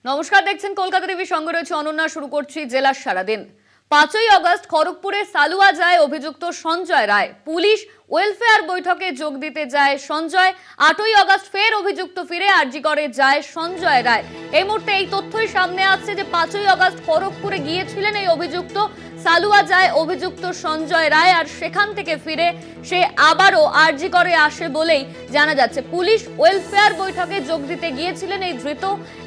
নমস্কার, দেখছেন কলকাতা টিভি, সঙ্গে রয়েছে অনন্যা। শুরু করছি জেলার সারাদিন। 5ই আগস্ট খড়গপুরে সালুয়া যায় অভিযুক্ত সঞ্জয় রায়। পুলিশ ওয়েলফেয়ার বৈঠকে যোগ দিতে যায় সঞ্জয়। 8ই আগস্ট ফের অভিযুক্ত ফিরে আরজি করে যায় সঞ্জয় রায়। এই মুহূর্তে এই তথ্যই সামনে আসছে যে 5ই আগস্ট খড়গপুরে গিয়েছিলেন এই অভিযুক্ত সালুয়া যায় অভিযুক্ত সঞ্জয় রায়, আর সেখান থেকে ফিরে সে আবারও আরজি করে আসে বলেই জানা যাচ্ছে। পুলিশ ওয়েলফেয়ার বৈঠকে যোগ দিতে গিয়েছিলেন এই ধৃত,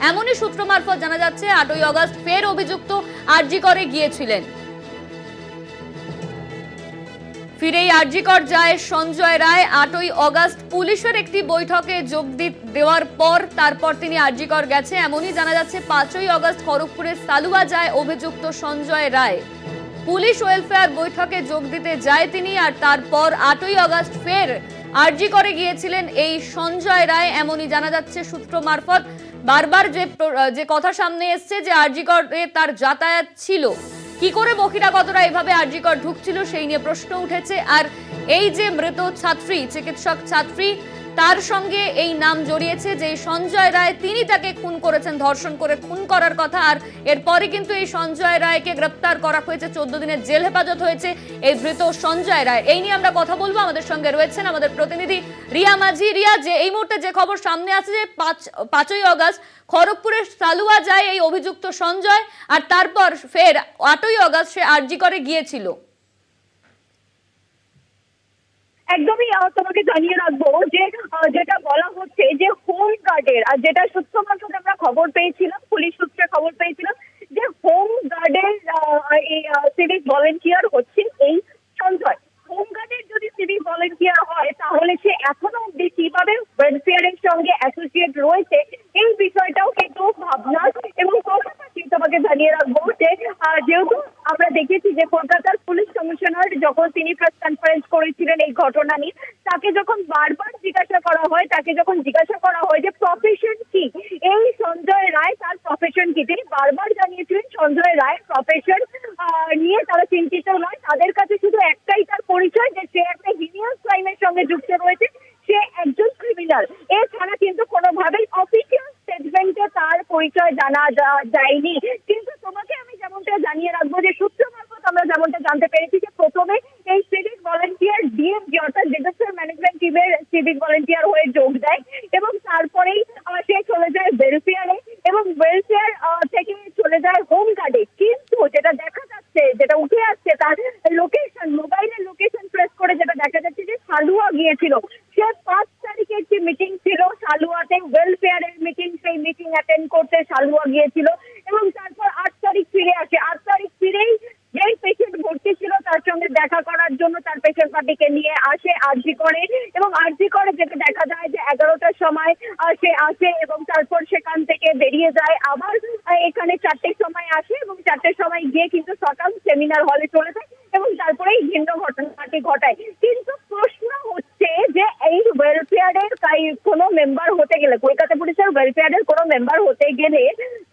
এমনই সূত্র মারফত জানা যাচ্ছে। 8ই আগস্ট ফের অভিযুক্ত আরজি করে গিয়েছিলেন। ফিরেই আরজি কর যায় সঞ্জয় রায়। 8ই আগস্ট পুলিশের একটি বৈঠকে যোগ দেওয়ার পর তারপর তিনি আরজি কর গেছে, এমনই জানা যাচ্ছে। 5ই আগস্ট খড়গপুরে সালুয়া যায় অভিযুক্ত সঞ্জয় রায়। পুলিশ ওয়েলফেয়ার বৈঠকে যোগ দিতে যায় তিনি, আর তারপর 8ই আগস্ট ফের আরজি করে গিয়েছিলেন এই সঞ্জয় রায়, এমনই জানা যাচ্ছে সূত্র মারফত। বারবার যে কথা সামনে এসছে যে আরজি করে তার যাতায়াত ছিল, কি করে বহিরাগতরা এভাবে আরজি কর ঢুকছিল সেই নিয়ে প্রশ্ন উঠেছে। আর এই যে মৃত ছাত্রী, চিকিৎসক ছাত্রী, তার সঙ্গে এই নাম জড়িয়েছে যে সঞ্জয় রায়, তিনি তাকে খুন করেছেন, ধর্ষণ করে খুন করার কথা। আর এরপরই কিন্তু এই সঞ্জয় রায়কে গ্রেপ্তার করা হয়েছে, 14 দিনের জেল হেফাজত হয়েছে এই ধৃত সঞ্জয় রায়। এই নিয়ে আমরা কথা বলবো। আমাদের সঙ্গে রয়েছেন আমাদের প্রতিনিধি রিয়া মাঝি। রিয়া, যে এই মুহূর্তে যে খবর সামনে আসছে যে 5ই আগস্ট খড়গপুরের সালুয়া যায় এই অভিযুক্ত সঞ্জয়, আর তারপর ফের 8ই আগস্ট সে আরজি করে গিয়েছিল। একদমই তোমাকে জানিয়ে রাখবো যে যেটা বলা হচ্ছে যে হোম গার্ডের, আর যেটা সূত্র মারফত আমরা খবর পেয়েছিলাম, পুলিশ সূত্রে খবর পেয়েছিলাম যে হোম গার্ডের এই সিভিক ভলেন্টিয়ার হচ্ছে এই সঞ্জয়। হোম গার্ডের যদি সিভিক ভলেন্টিয়ার হয় তাহলে সে এখনো অব্দি কিভাবে ওয়েলফেয়ারের সঙ্গে অ্যাসোসিয়েট রয়েছে এই বিষয়টাও কিন্তু ভাবনা। এবং তোমাকে জানিয়ে রাখবো যে যেহেতু আমরা দেখেছি যে কলকাতার পুলিশ কমিশনার যখন তিনি প্রেস কনফারেন্স করেছিলেন এই ঘটনা নিয়ে, তাকে যখন বারবার জিজ্ঞাসা করা হয়, যে প্রফেশন কি এই সঞ্জয় রায়, তার প্রফেশন কি, তিনি বারবার জানিয়েছিলেন সঞ্জয় রায় প্রফেশন নিয়ে তারা চিন্তিত নয়। তাদের কাছে শুধু একটাই তার পরিচয় যে সে একটা হিনিয়াস ক্রাইমের সঙ্গে যুক্ত রয়েছে, সে একজন ক্রিমিনাল। এছাড়া কিন্তু কোনোভাবেই অফিসিয়াল স্টেটমেন্টে তার পরিচয় জানা যায়নি। কিন্তু তোমাকে আমি যেমনটা জানিয়ে রাখবো যে সূত্র মারফত আমরা যেমনটা জানতে পেরেছি যে প্রথমে এই সিভিক ভলেন্টিয়ার ডিএমজি অর্থাৎ ডিজাস্টার ম্যানেজমেন্ট টিমের সিভিক ভলেন্টিয়ার হয়ে যোগ দেয়, এবং তারপরেই সে চলে যায় ওয়েলফেয়ারে, এবং ওয়েলফেয়ার থেকে চলে যায় হোম গার্ডে। কিন্তু যেটা দেখা যাচ্ছে, যেটা উঠে আসছে, তার লোকেশন, মোবাইলের লোকেশন প্রেস করে যেটা দেখা যাচ্ছে যে সালুয়া গিয়েছিল। সে 5 তারিখে একটি মিটিং ছিল সালুয়াতে, ওয়েলফেয়ারের মিটিং, সেই মিটিং অ্যাটেন্ড করতে সালুয়া গিয়েছিল, এবং তারপর 8 তারিখ ফিরে আসে। 8 তারিখ ফিরেই যেই পেশেন্ট ভর্তি ছিল তার সঙ্গে দেখা করার জন্য তার পেশেন্ট পার্টিকে নিয়ে আসে আরজি করে, এবং আরজি করে যেটা দেখা যায় যে 11টার সময় সে আসে, এবং তারপর সেখান থেকে বেরিয়ে যায়। আবার এখানে 4টের সময় আসে, এবং 4টের সময় গিয়ে কিন্তু সকাল সেমিনার হলে চলে যায়, এবং তারপরেই ভিন্ন ঘটনাটি ঘটায়। কিন্তু প্রশ্ন হচ্ছে যে এই ওয়েলফেয়ারের কোনো মেম্বার হতে গেলে, কলকাতা পুলিশের ওয়েলফেয়ারের কোনো মেম্বার হতে গেলে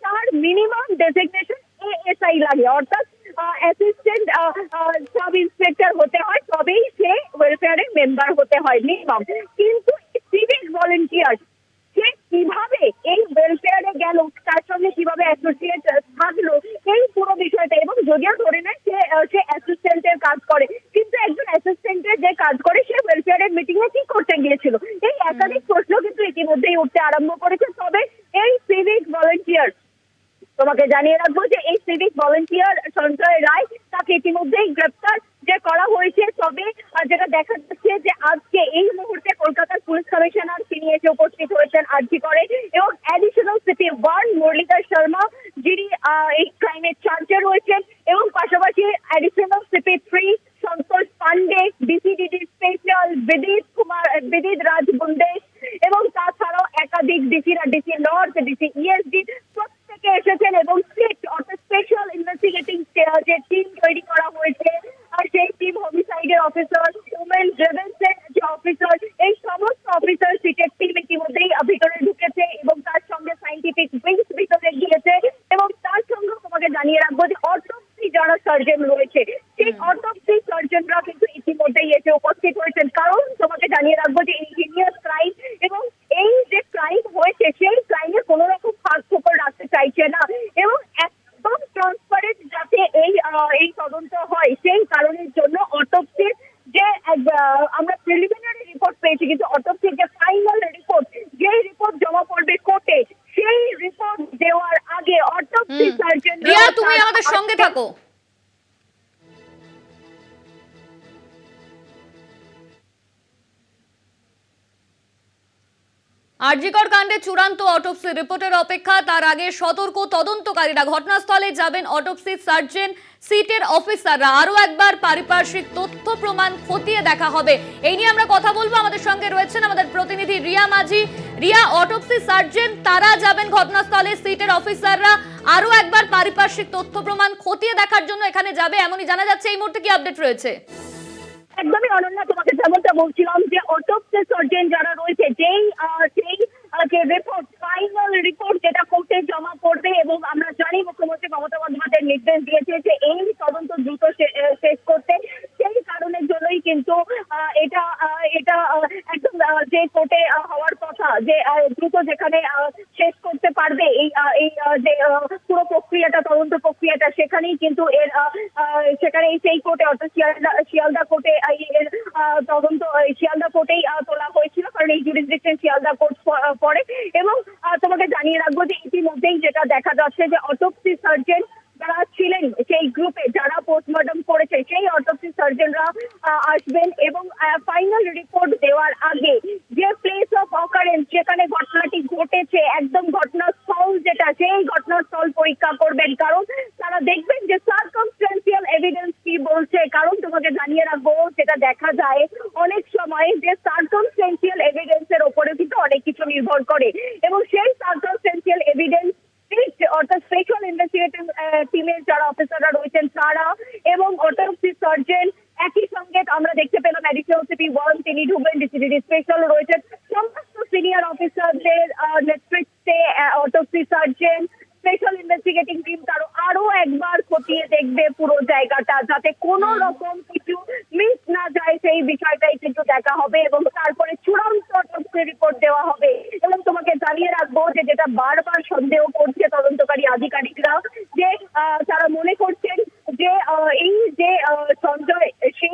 তার মিনিমাম ডেজিগনেশন এএসআই লাগে, অর্থাৎ অ্যাসিস্ট্যান্ট সাব ইন্সপেক্টর হতে হয়, তবেই সে ওয়েলফেয়ারের মেম্বার হতে হয় মিনিমাম। কিন্তু সিভিক ভলেন্টিয়ার সে কিভাবে এই ওয়েলফেয়ারে গেল, তার সঙ্গে কিভাবে অ্যাসোসিয়েট থাকলো, এই পুরো বিষয়টা, এবং যদিও ধরে নেয় সে অ্যাসিস্ট্যান্টের কাজ করে, কিন্তু একজন অ্যাসিস্ট্যান্টের যে কাজ করে সে ওয়েলফেয়ারের মিটিং এ কি করতে গিয়েছিল, এই একাধিক প্রশ্ন কিন্তু ইতিমধ্যেই উঠতে আরম্ভ করেছে। তবে এই সিভিক ভলেন্টিয়ার, তোমাকে জানিয়ে রাখবো যে এই সিভিক ভলেন্টিয়ার সঞ্জয় রায়, তাকে ইতিমধ্যেই গ্রেপ্তার যে করা হয়েছে। তবে যেটা দেখা যাচ্ছে যে আজকে এই মুহূর্তে কলকাতার পুলিশ কমিশনার তিনি এসে উপস্থিত হয়েছেন আরজি করে, এবং অ্যাডিশনাল সিপি 1 মুরলীধর শর্মা যিনি এই ক্রাইমের চার্জে রয়েছেন, এবং পাশাপাশি অ্যাডিশনাল সিপি 3 সন্তোষ পান্ডে, ডিসিডিডি স্পেশাল বিদিত রাজ বুন্দেশ, এবং তাছাড়াও একাধিক ডিসিরা, ডিসি নর্থ, ডিসি ইএসডি প্রত্যেকে এসেছেন, এবং স্টেট অর্থাৎ স্পেশাল ইনভেস্টিগেটিং যে টিম তৈরি করা হয়েছে, আর সেই টিম হোমিসাইডের অফিসার, উমেন গ্রেভেন্সের যে অফিসার, এই সমস্ত অফিসার সিটের টিম ইতিমধ্যেই ভিতরে ঢুকেছে, এবং তার সঙ্গে সাইন্টিফিক উইংস ভিতরে গিয়েছে, এবং তার সঙ্গে তোমাকে জানিয়ে রাখবো যে অটোপসি যারা সার্জন রয়েছে সেই অটোপসি সার্জনরা কিন্তু ইতিমধ্যেই এসে উপস্থিত হয়েছেন। কারণ তোমাকে জানিয়ে রাখবো যে এই হিনিয়াস ক্রাইম, এবং এই যে ক্রাইম হয়েছে সেই ক্রাইমে কোনো রকম ফাঁক ফোকর রাখতে চাইছে আরজিকর কাণ্ডে চূড়ান্ত অটোপসি রিপোর্টের অপেক্ষা। তার আগে সতর্ক তদন্তকারীরা। ঘটনাস্থলে যাবেন অটোপসি সার্জন, সিটের অফিসাররা। আরো একবার পারিপার্শ্বিক তথ্য প্রমাণ খতিয়ে দেখা হবে। এই নিয়ে আমরা কথা বলবো। আমাদের সঙ্গে রয়েছেন আমাদের প্রতিনিধি রিয়া মাঝি। রিয়া, অটোপসি সার্জন তারা যাবেন ঘটনাস্থলে, সিটের অফিসাররা আরো একবার পারিপার্শ্বিক তথ্য প্রমাণ খতিয়ে দেখার জন্য এখানে যাবে, এমনই জানা যাচ্ছে। এই মুহূর্তে কি আপডেট রয়েছে? একদমই অনন্যা, তোমাকে যেমনটা বলছিলাম যে অটোপসি সার্জন যারা রয়েছে যে রিপোর্ট, ফাইনাল রিপোর্ট যেটা কোর্টে জমা পড়বে, এবং আমরা জানি মুখ্যমন্ত্রী মমতা বন্দ্যোপাধ্যায় নির্দেশ দিয়েছে যে এই তদন্ত দ্রুত শেষ করতে। সেই কারণের জন্যই কিন্তু এটা একদম যে কোর্টে হওয়ার কথা, যে দ্রুত যেখানে শেষ করতে পারবে এই যে পুরো প্রক্রিয়াটা, তদন্ত প্রক্রিয়াটা, সেখানেই কিন্তু সেখানে সেই কোর্টে অর্থাৎ শিয়ালদা কোর্টে এর তদন্ত শিয়ালদা কোর্টেই তোলা হয়েছিল, কারণ এই জুরিসডিকশন শিয়ালদা কোর্ট পড়ে। এবং তোমাকে জানিয়ে রাখবো যে ইতিমধ্যেই যেটা দেখা যাচ্ছে যে অটোপসি সার্জন যারা ছিলেন সেই গ্রুপে, যারা পোস্টমর্টম করেছে, সেই অটোপসি সার্জনরা আসবেন এবং ফাইনাল রিপোর্ট দেওয়ার আগে যে প্লেস অফ অকারেন্স, যেখানে ঘটনাটি ঘটেছে, একদম ঘটনাস্থল যেটা, সেই ঘটনাস্থল পরীক্ষা করবেন। কারণ তারা দেখবেন যে সার্কামস্ট্যান্সিয়াল এভিডেন্স কি বলছে। কারণ তোমাকে জানিয়ে রাখবো, যেটা দেখা যায় অনেক সময় যে সার্কামস্ট্যান্সিয়াল এভিডেন্সের ওপরে কিন্তু অনেক কিছু নির্ভর করে, এবং সেই সার্কামস্ট্যান্সিয়াল এভিডেন্স অর্থাৎ স্পেশাল ইনভেস্টিগেটিভ টিমের যারা অফিসাররা রয়েছেন তারা এবং অটোপসি সার্জন, একই সঙ্গে আমরা দেখতে পেলাম অ্যাডিশনাল সিপি 1 তিনি ঢুকবেন, ডিসিডি স্পেশাল রয়েছেন, সমস্ত সিনিয়র অফিসারদের নেতৃত্বে autopsy surgeon, special investigating team তারও আরো একবার খতিয়ে দেখবে পুরো জায়গাটা, যাতে কোনো রকম কিছু মিস না যায়, সেই বিষয়টাই কিন্তু দেখা হবে এবং তারপরে চূড়ান্ত অটোপসি রিপোর্ট দেওয়া হবে। এবং তোমাকে জানিয়ে রাখবো যে যেটা বারবার সন্দেহ করছে তদন্তকারী আধিকারিকরা, যে তারা মনে করছেন যে এই যে সঞ্জয় সে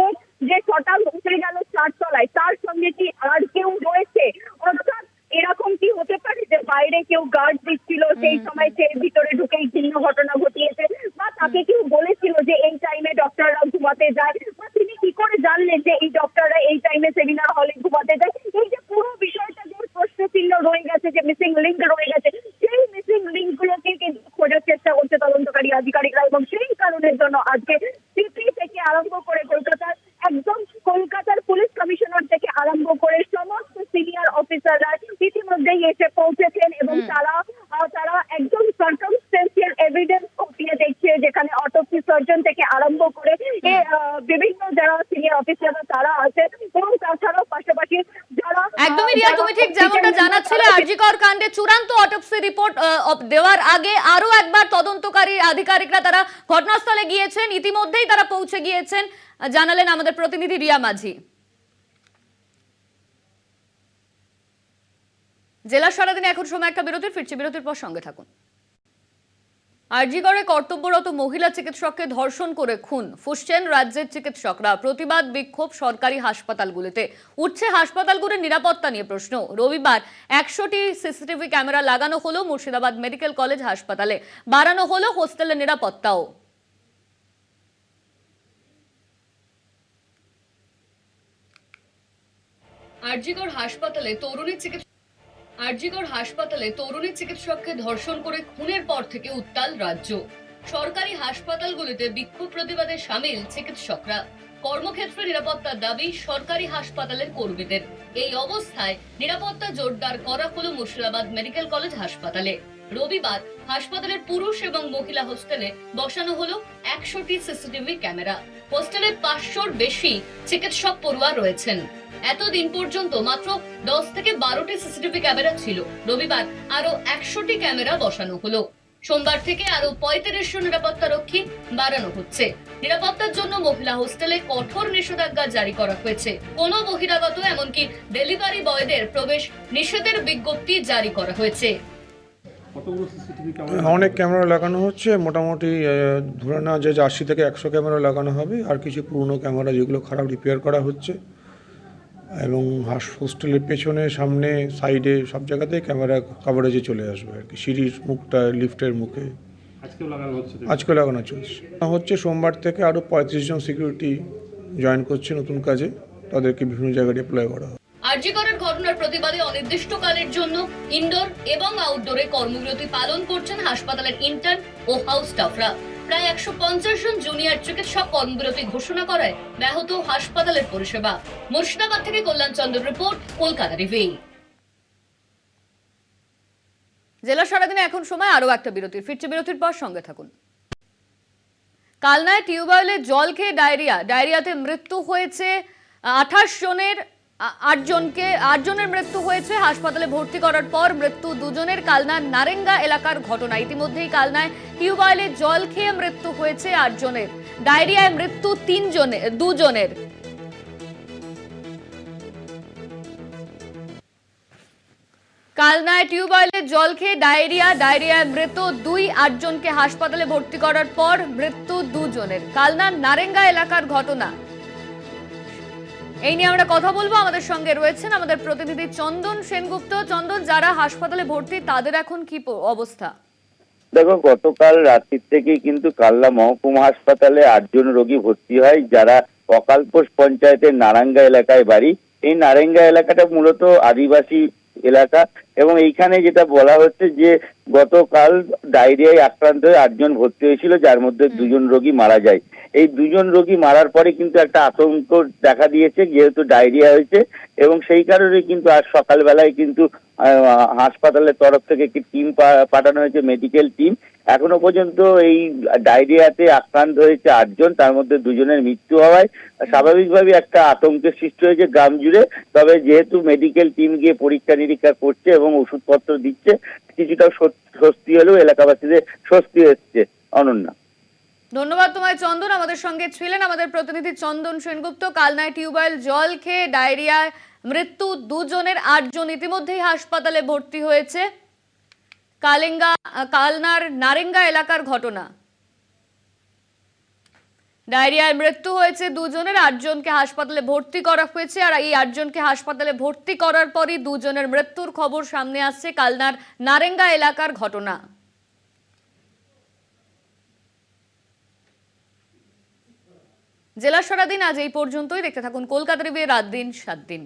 যে সকাল উঠে গেল 4 তলায়, তার সঙ্গে কি আর কেউ রয়েছে? অর্থাৎ এরকম কি হতে পারে যে বাইরে কেউ গার্ড দিচ্ছিল, সেই সময় সে ভিতরে ঢুকেই ভিন্ন ঘটনা ঘটিয়েছে, বা তাকে কেউ বলেছিল যে এই টাইমে ডক্টররা ঘুমাতে যায়, বা তিনি কি করে জানলেন যে এই ডক্টররা এই টাইমে সেমিনার হলে ঘুমাতে যায়? এই যে পুরো বিষয়টা যে প্রশ্ন চিহ্ন রয়ে গেছে, যে মিসিং লিঙ্ক রয়ে গেছে, সেই মিসিং লিঙ্ক গুলোকে কিন্তু খোঁজার চেষ্টা করছে তদন্তকারী আধিকারিকরা। এবং সেই কারণের জন্য আজকে সিপি থেকে আরম্ভ করে কলকাতার পুলিশ কমিশনার থেকে আরম্ভ করে সমস্ত সিনিয়র অফিসাররা ইতিমধ্যেই এসে পৌঁছেছেন, এবং তারা একদম সার্কামস্ট্যান্সিয়াল এভিডেন্স খতিয়ে দেখছে, যেখানে অটোপসি সার্জন থেকে আরম্ভ করে বিভিন্ন যারা সিনিয়র অফিসাররা তারা আছে, এবং তাছাড়াও পাশাপাশি যারা একদমই রিয়া, তুমি ঠিক যেমনটা জানাচ্ছিলে, আরজিকর কাণ্ডে চূড়ান্ত অটোপসি রিপোর্ট দেওয়ার আগে আরো একবার তদন্তকারী আধিকারিকরা তারা ঘটনাস্থলে গিয়েছেন, ইতিমধ্যেই তারা পৌঁছে গিয়েছেন, জানালেন আমাদের প্রতিনিধি রিয়া মাঝি। জেলার সারাদিনে এখন সময় একটা বিরতির, ফিরছে বিরতির পর সঙ্গে থাকুন। আরজিকরে কর্তব্যরত মহিলা চিকিৎসককে ধর্ষণ করে খুন, ফুঁসছেন রাজ্যের চিকিৎসকরা। প্রতিবাদ বিক্ষোভ সরকারি হাসপাতালগুলিতে। উঠছে হাসপাতালগুলির নিরাপত্তা নিয়ে প্রশ্ন। রবিবার 100টি সিসিটিভি ক্যামেরা লাগানো হলো মুর্শিদাবাদ মেডিকেল কলেজ হাসপাতালে। বাড়ানো হলো হোস্টেলের নিরাপত্তাও। আরজিকর হাসপাতালে তরুণী চিকিৎসককে ধর্ষণ করে খুনের পর থেকে উত্তাল রাজ্য। সরকারি হাসপাতালগুলিতে বিক্ষোভ প্রতিবাদে সামিল চিকিৎসকরা। কর্মক্ষেত্রে নিরাপত্তার দাবি সরকারি হাসপাতালের কর্মীদের। এই অবস্থায় নিরাপত্তা জোরদার করা হলো মুর্শিদাবাদ মেডিকেল কলেজ হাসপাতালে। রবিবার হাসপাতালের পুরুষ এবং মহিলা হোস্টেলে বসানো হলো 100টি সিসিটিভি ক্যামেরা। হোস্টেলে 500-র বেশি চিকিৎসক পড়ুয়া রয়েছেন। এতদিন পর্যন্ত মাত্র 10 থেকে 12টি সিসিটিভি ক্যামেরা ছিল। রবিবার আরো 100টি ক্যামেরা বসানো হলো। সোমবার থেকে আরো 3500 নিরাপত্তা রক্ষী বাড়ানো হচ্ছে। নিরাপত্তার জন্য মহিলা হোস্টেলে কঠোর নিষেধাজ্ঞা জারি করা হয়েছে। কোনো বহিরাগত এমনকি ডেলিভারি বয়দের প্রবেশ নিষেধের বিজ্ঞপ্তি জারি করা হয়েছে। অনেক ক্যামেরা লাগানো হচ্ছে, মোটামুটি ধরে না যে 80 থেকে 100 ক্যামেরা লাগানো হবে, আর কিছু পুরনো ক্যামেরা যেগুলো খারাপ রিপেয়ার করা হচ্ছে, এবং হোস্টেলের পেছনে, সামনে, সাইডে সব জায়গাতেই ক্যামেরা কভারেজে চলে আসবে আর কি। সিঁড়ির মুখটা, লিফটের মুখে আজকে লাগানো হচ্ছে। সোমবার থেকে আরও 35 জন সিকিউরিটি জয়েন করছে নতুন কাজে, তাদেরকে বিভিন্ন জায়গায় ডিপ্লয় করা হবে। আরজি করের ঘটনার প্রতিবাদে অনির্দিষ্টকালের জন্য ইনডোর এবং আউটডোরে কর্মবিরতি পালন করছেন হাসপাতালের ইন্টার্ন ও হাউস স্টাফরা। প্রায় 150 জন জুনিয়র চিকিৎসক কর্মবিরতি ঘোষণা করায় ব্যাহত হাসপাতালের পরিষেবা। মুর্শিদাবাদ থেকে কল্যাণ চন্দ্র রিপোর্ট, কলকাতা টিভি। জেলা সারাদিনে এখন সময় আরো একটা বিরতির। ফিরছে বিরতির পর সঙ্গে থাকুন। কালনায় টিউবওয়েলে জল খেয়ে ডায়রিয়াতে মৃত্যু হয়েছে 28 জনের। 8 জনের মৃত্যু হয়েছে। হাসপাতালে ভর্তি করার পর মৃত্যু 2 জনের। কালনার নারেঙ্গা এলাকার ঘটনা। ইতিমধ্যেই কালনায় টিউবওয়েলে জল খেয়ে মৃত্যু হয়েছে 8 জনের। ডায়রিয়ায় মৃত্যু 2 জনের। কালনায় টিউবওয়েলে জল খেয়ে ডায়রিয়ায় মৃত 8 জনকে হাসপাতালে ভর্তি করার পর মৃত্যু 2 জনের। কালনার নারেঙ্গা এলাকার ঘটনা। এই নিয়ে আমরা কথা বলবো। আমাদের সঙ্গে রয়েছেন আমাদের প্রতিনিধি চন্দন সেনগুপ্ত। চন্দন, যারা হাসপাতালে ভর্তি তাদের এখন কি অবস্থা? দেখো, গতকাল রাত্রির থেকেই কিন্তু কালনা মহকুমা হাসপাতালে 8 জন রোগী ভর্তি হয়, যারা অকালপোষ পঞ্চায়েতের নারেঙ্গা এলাকায় বাড়ি। এই নারেঙ্গা এলাকাটা মূলত আদিবাসী এলাকা এবং এইখানে যেটা বলা হচ্ছে যে গতকাল ডায়রিয়ায় আক্রান্ত হয়ে 8 জন ভর্তি হয়েছিল, যার মধ্যে 2 জন রোগী মারা যায়। এই 2 জন রোগী মারার পরে কিন্তু একটা আতঙ্ক দেখা দিয়েছে, যেহেতু ডায়রিয়া হয়েছে, এবং সেই কারণে কিন্তু আজ সকালবেলায় কিন্তু হাসপাতালের তরফ থেকে একটি টিম পাঠানো হয়েছে, মেডিকেল টিম। এখনো পর্যন্ত এই ডায়রিয়াতে আক্রান্ত হয়েছে 8 জন, তার মধ্যে 2 জনের মৃত্যু হওয়ায় স্বাভাবিকভাবে একটা আতঙ্কের সৃষ্টি হয়েছে গ্রাম জুড়ে। তবে যেহেতু মেডিকেল টিম গিয়ে পরীক্ষা নিরীক্ষা করছে এবং ওষুধপত্র দিচ্ছে, কিছুটা স্বস্তি হলেও এলাকাবাসীদের স্বস্তি হচ্ছে। অনন্যা, ধন্যবাদ তোমায় চন্দন। আমাদের সঙ্গে ছিলেন আমাদের প্রতিনিধি চন্দন সেনগুপ্ত। কালনায় টিউবওয়েল জল খেয়ে ডায়রিয়ায় মৃত্যু 2 জনের। 8 জন ইতিমধ্যেই হাসপাতালে ভর্তি হয়েছে। কালনার নারেঙ্গা এলাকার ঘটনা। ডায়রিয়ায় মৃত্যু হয়েছে 2 জনের। 8 জনকে হাসপাতালে ভর্তি করা হয়েছে। আর এই 8 জনকে হাসপাতালে ভর্তি করার পরই 2 জনের মৃত্যুর খবর সামনে আসছে। কালনার নারেঙ্গা এলাকার ঘটনা। জেলা সারাদিন আজ এই পর্যন্তই। দেখতে থাকুন কলকাতা টিভি, রাত দিন 7 দিন।